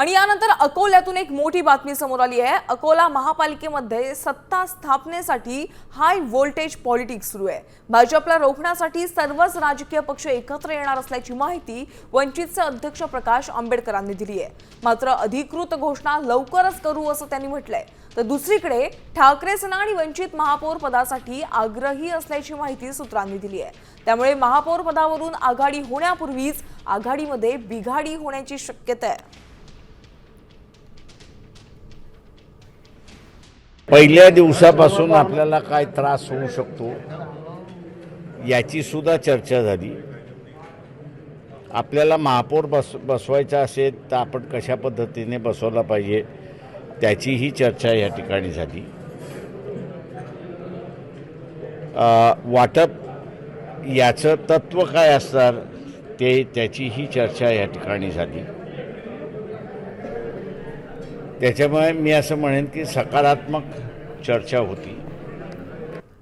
आणि यानंतर अकोल्यातून एक मोठी बातमी समोर आली आहे। अकोला महापालिकेमध्ये सत्ता स्थापनेसाठी हाय व्होल्टेज पॉलिटिक्स सुरू आहे। भाजपला रोखण्यासाठी सर्वच राजकीय पक्ष एकत्र येणार असल्याची माहिती वंचितचे अध्यक्ष प्रकाश आंबेडकरांनी दिली आहे। मात्र अधिकृत घोषणा लवकरच करू असं त्यांनी म्हटलंय। तर दुसरीकडे ठाकरे सेना आणि वंचित महापौर पदासाठी आग्रही असल्याची माहिती सूत्रांनी दिली आहे। त्यामुळे महापौर पदावरून आघाडी होण्यापूर्वीच आघाडीमध्ये बिघाडी होण्याची शक्यता आहे। पहिल्या दिवसापासून आपल्याला काय त्रास होऊ शकतो याची सुद्धा चर्चा झाली। आपल्याला महापौर बसवायचा असेल तर आपण कशा पद्धतीने बसवला पाहिजे त्याचीही चर्चा या ठिकाणी झाली। वाटप याचं तत्व काय असणार त्याचीही चर्चा या ठिकाणी झाली। त्याच्यामुळे मी असं म्हणेन की सकारात्मक चर्चा होती।